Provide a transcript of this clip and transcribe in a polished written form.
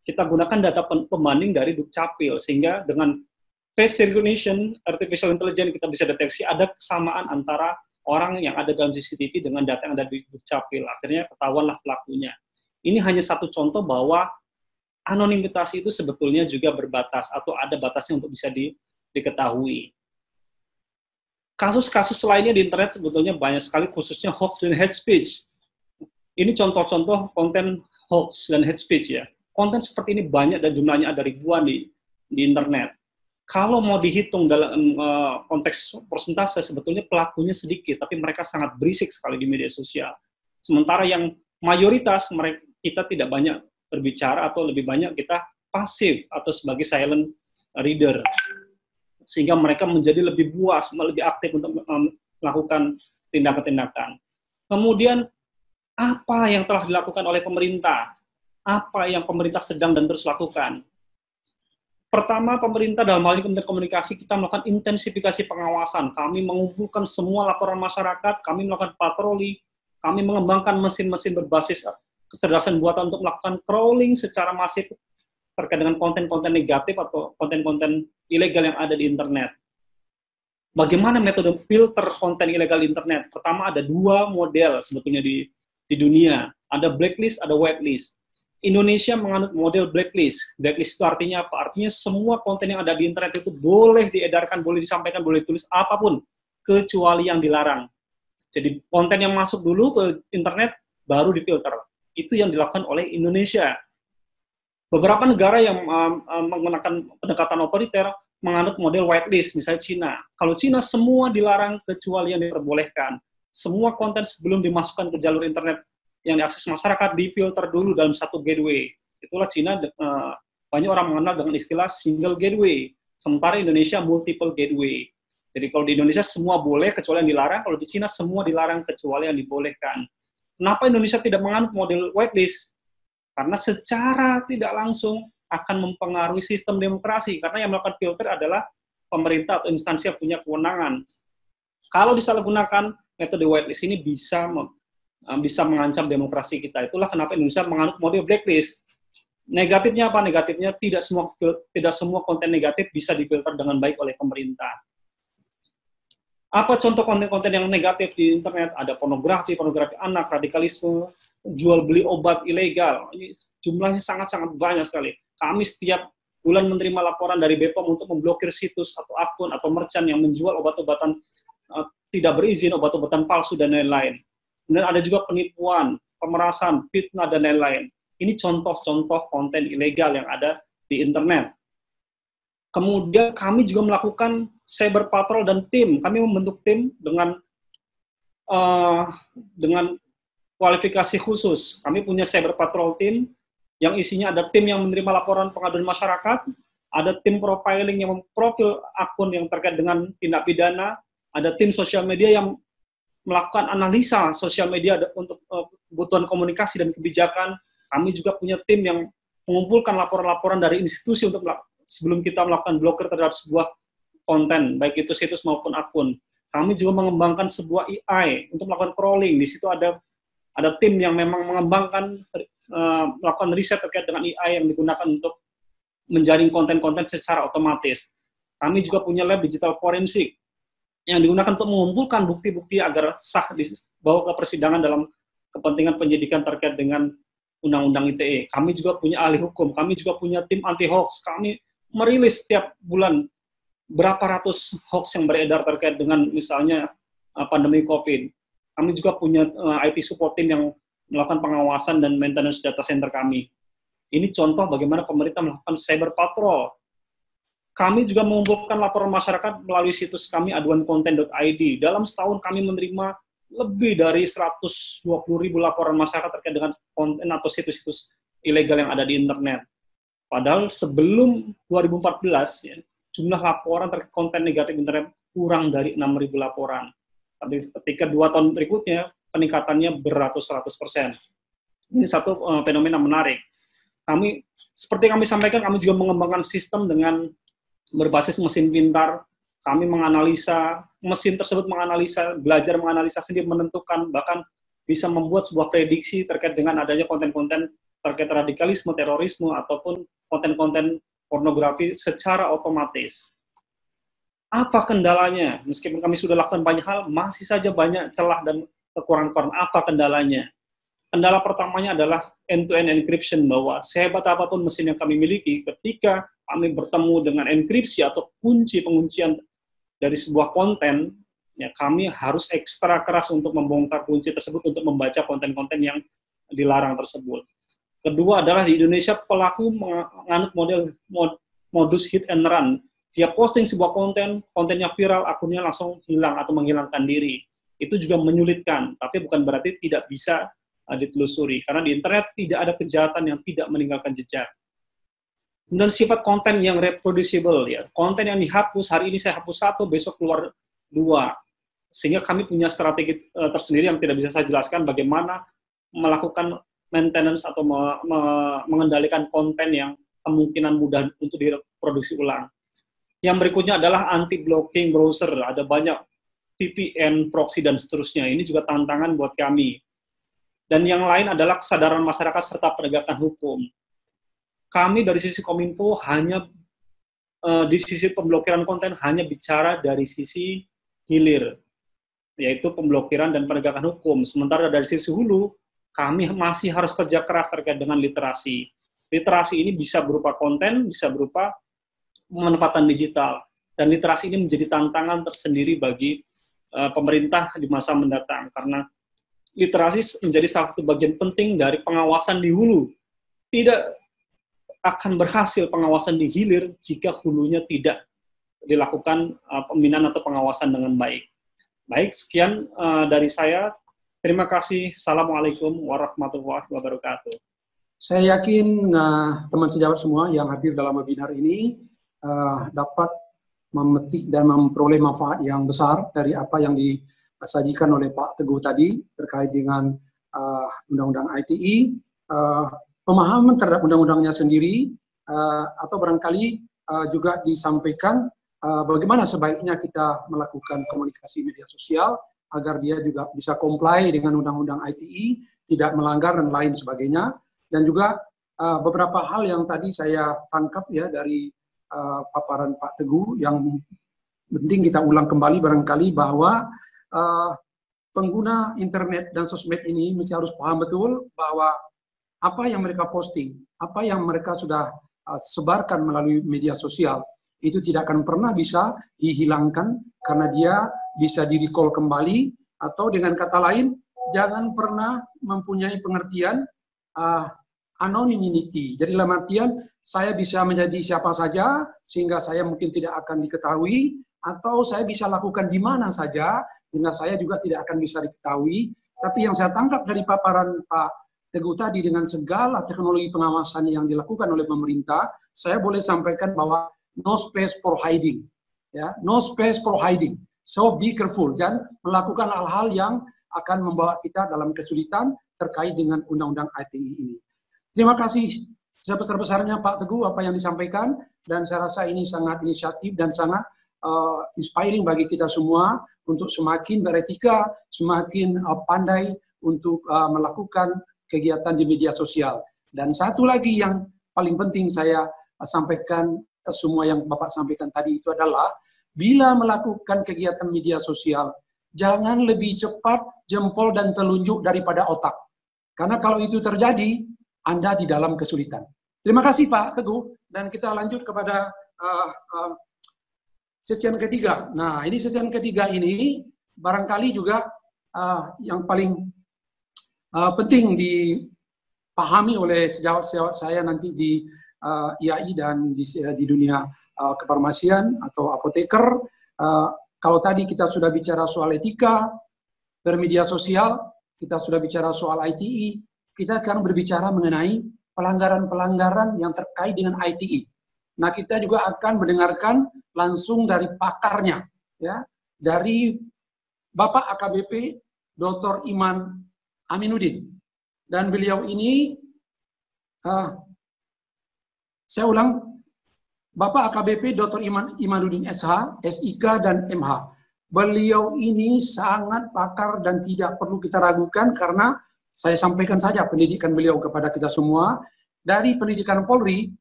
kita gunakan data pembanding dari Dukcapil, sehingga dengan face recognition, artificial intelligence, kita bisa deteksi ada kesamaan antara orang yang ada dalam CCTV dengan data yang ada di Dukcapil. Akhirnya ketahuanlah pelakunya. Ini hanya satu contoh bahwa anonimitas itu sebetulnya juga berbatas atau ada batasnya untuk bisa diketahui. Kasus-kasus lainnya di internet sebetulnya banyak sekali, khususnya hoax dan hate speech. Ini contoh-contoh konten hoax dan hate speech ya. Konten seperti ini banyak dan jumlahnya ada ribuan di internet. Kalau mau dihitung dalam konteks persentase, sebetulnya pelakunya sedikit, tapi mereka sangat berisik sekali di media sosial. Sementara yang mayoritas kita tidak banyak berbicara atau lebih banyak kita pasif atau sebagai silent reader. Sehingga mereka menjadi lebih buas, lebih aktif untuk melakukan tindakan-tindakan. Kemudian, apa yang telah dilakukan oleh pemerintah? Apa yang pemerintah sedang dan terus lakukan? Pertama, pemerintah dalam hal ini Kementerian Komunikasi, kita melakukan intensifikasi pengawasan. Kami mengumpulkan semua laporan masyarakat, kami melakukan patroli, kami mengembangkan mesin-mesin berbasis kecerdasan buatan untuk melakukan crawling secara masif terkait dengan konten-konten negatif atau konten-konten ilegal yang ada di internet. Bagaimana metode filter konten ilegal di internet? Pertama, ada dua model sebetulnya di dunia. Ada blacklist, ada whitelist. Indonesia menganut model blacklist. Blacklist itu artinya apa? Artinya semua konten yang ada di internet itu boleh diedarkan, boleh disampaikan, boleh ditulis apapun, kecuali yang dilarang. Jadi konten yang masuk dulu ke internet, baru difilter. Itu yang dilakukan oleh Indonesia. Beberapa negara yang menggunakan pendekatan otoriter menganut model whitelist, misalnya Cina. Kalau Cina semua dilarang kecuali yang diperbolehkan. Semua konten sebelum dimasukkan ke jalur internet yang diakses masyarakat difilter dulu dalam satu gateway. Itulah Cina, banyak orang mengenal dengan istilah single gateway. Sementara Indonesia multiple gateway. Jadi kalau di Indonesia semua boleh kecuali yang dilarang, kalau di Cina semua dilarang kecuali yang dibolehkan. Kenapa Indonesia tidak menganut model whitelist? Karena secara tidak langsung akan mempengaruhi sistem demokrasi, karena yang melakukan filter adalah pemerintah atau instansi yang punya kewenangan. Kalau disalahgunakan, metode whitelist ini bisa mengancam demokrasi kita. Itulah kenapa Indonesia menganut model blacklist. Negatifnya apa? Negatifnya tidak semua konten negatif bisa difilter dengan baik oleh pemerintah. Apa contoh konten-konten yang negatif di internet? Ada pornografi anak, radikalisme, jual beli obat ilegal. Ini jumlahnya sangat-sangat banyak sekali. Kami setiap bulan menerima laporan dari BPOM untuk memblokir situs atau akun atau merchant yang menjual obat-obatan tidak berizin, obat-obatan palsu, dan lain-lain. Kemudian ada juga penipuan, pemerasan, fitnah, dan lain-lain. Ini contoh-contoh konten ilegal yang ada di internet. Kemudian kami juga melakukan cyber patrol dan tim. Kami membentuk tim dengan kualifikasi khusus. Kami punya cyber patrol team yang isinya ada tim yang menerima laporan pengaduan masyarakat, ada tim profiling yang memprofil akun yang terkait dengan tindak pidana, ada tim sosial media yang melakukan analisa sosial media untuk kebutuhan komunikasi dan kebijakan. Kami juga punya tim yang mengumpulkan laporan-laporan dari institusi untuk sebelum kita melakukan blokir terhadap sebuah konten, baik itu situs maupun akun. Kami juga mengembangkan sebuah AI untuk melakukan crawling. Di situ ada tim yang memang mengembangkan, melakukan riset terkait dengan AI yang digunakan untuk menjaring konten-konten secara otomatis. Kami juga punya lab digital forensik yang digunakan untuk mengumpulkan bukti-bukti agar sah dibawa ke persidangan dalam kepentingan penyidikan terkait dengan Undang-Undang ITE. Kami juga punya ahli hukum, kami juga punya tim anti-hoax. Kami merilis setiap bulan berapa ratus hoax yang beredar terkait dengan misalnya pandemi COVID. Kami juga punya IT support team yang melakukan pengawasan dan maintenance data center kami. Ini contoh bagaimana pemerintah melakukan cyber patrol. Kami juga mengumpulkan laporan masyarakat melalui situs kami aduankonten.id. Dalam setahun kami menerima lebih dari 120.000 laporan masyarakat terkait dengan konten atau situs-situs ilegal yang ada di internet. Padahal sebelum 2014, ya, jumlah laporan terkait konten negatif internet kurang dari 6.000 laporan. Tapi ketika 2 tahun berikutnya, peningkatannya beratus-ratus%. Ini satu fenomena menarik. Seperti kami sampaikan, kami juga mengembangkan sistem dengan berbasis mesin pintar. Kami menganalisa, mesin tersebut menganalisa, belajar menganalisa sendiri, menentukan, bahkan bisa membuat sebuah prediksi terkait dengan adanya konten-konten terkait radikalisme, terorisme, ataupun konten-konten pornografi secara otomatis. Apa kendalanya? Meskipun kami sudah lakukan banyak hal, masih saja banyak celah dan kekurangan-kekurangan. Apa kendalanya? Kendala pertamanya adalah end-to-end encryption, bahwa sehebat apapun mesin yang kami miliki, ketika kami bertemu dengan enkripsi atau kunci penguncian dari sebuah konten, ya kami harus ekstra keras untuk membongkar kunci tersebut untuk membaca konten-konten yang dilarang tersebut. Kedua adalah di Indonesia pelaku menganut modus hit and run. Dia posting sebuah konten, kontennya viral, akunnya langsung hilang atau menghilangkan diri. Itu juga menyulitkan, tapi bukan berarti tidak bisa ditelusuri, karena di internet tidak ada kejahatan yang tidak meninggalkan jejak. Dan sifat konten yang reproducible, ya, konten yang dihapus, hari ini saya hapus 1, besok keluar 2, sehingga kami punya strategi tersendiri yang tidak bisa saya jelaskan bagaimana melakukan maintenance atau mengendalikan konten yang kemungkinan mudah untuk diproduksi ulang. Yang berikutnya adalah anti-blocking browser, ada banyak VPN, proxy, dan seterusnya. Ini juga tantangan buat kami. Dan yang lain adalah kesadaran masyarakat serta penegakan hukum. Kami dari sisi Kominfo hanya di sisi pemblokiran konten hanya bicara dari sisi hilir, yaitu pemblokiran dan penegakan hukum. Sementara dari sisi hulu, kami masih harus kerja keras terkait dengan literasi. Literasi ini bisa berupa konten, bisa berupa pemanfaatan digital. Dan literasi ini menjadi tantangan tersendiri bagi pemerintah di masa mendatang, karena literasi menjadi salah satu bagian penting dari pengawasan di hulu. Tidak akan berhasil pengawasan di hilir jika hulunya tidak dilakukan pembinaan atau pengawasan dengan baik. Baik, sekian dari saya. Terima kasih. Assalamualaikum warahmatullahi wabarakatuh. Saya yakin teman sejawat semua yang hadir dalam webinar ini dapat memetik dan memperoleh manfaat yang besar dari apa yang disajikan oleh Pak Teguh tadi terkait dengan Undang-Undang ITE, pemahaman terhadap undang-undangnya sendiri, atau barangkali juga disampaikan bagaimana sebaiknya kita melakukan komunikasi media sosial agar dia juga bisa comply dengan Undang-Undang ITE, tidak melanggar dan lain sebagainya. Dan juga beberapa hal yang tadi saya tangkap ya dari paparan Pak Teguh, yang penting kita ulang kembali barangkali bahwa pengguna internet dan sosmed ini mesti harus paham betul bahwa apa yang mereka posting, apa yang mereka sudah sebarkan melalui media sosial, itu tidak akan pernah bisa dihilangkan karena dia bisa di-recall kembali, atau dengan kata lain, jangan pernah mempunyai pengertian anonymity. Jadi dalam artian, saya bisa menjadi siapa saja, sehingga saya mungkin tidak akan diketahui, atau saya bisa lakukan di mana saja, sehingga saya juga tidak akan bisa diketahui. Tapi yang saya tangkap dari paparan Pak Teguh tadi, dengan segala teknologi pengawasan yang dilakukan oleh pemerintah, saya boleh sampaikan bahwa no space for hiding. Ya, no space for hiding. So be careful, jangan melakukan hal-hal yang akan membawa kita dalam kesulitan terkait dengan Undang-Undang ITE ini. Terima kasih sebesar-besarnya Pak Teguh apa yang disampaikan, dan saya rasa ini sangat inisiatif dan sangat inspiring bagi kita semua untuk semakin beretika, semakin pandai untuk melakukan kegiatan di media sosial. Dan satu lagi yang paling penting saya sampaikan ke semua yang Bapak sampaikan tadi itu adalah, bila melakukan kegiatan media sosial, jangan lebih cepat jempol dan telunjuk daripada otak. Karena kalau itu terjadi, Anda di dalam kesulitan. Terima kasih Pak Teguh, dan kita lanjut kepada sesi yang ketiga. Nah, ini sesi yang ketiga ini barangkali juga yang paling penting dipahami oleh sejawat-sejawat saya nanti di IAI dan di dunia kefarmasian atau apoteker. Kalau tadi kita sudah bicara soal etika bermedia sosial, kita sudah bicara soal ITE, kita akan berbicara mengenai pelanggaran-pelanggaran yang terkait dengan ITE. Nah, kita juga akan mendengarkan langsung dari pakarnya, ya, dari Bapak AKBP Dr. Iman Aminuddin. Dan beliau ini, saya ulang, Bapak AKBP Dr. Imanuddin SH, SIK, dan MH. Beliau ini sangat pakar dan tidak perlu kita ragukan karena saya sampaikan saja pendidikan beliau kepada kita semua. Dari pendidikan Polri,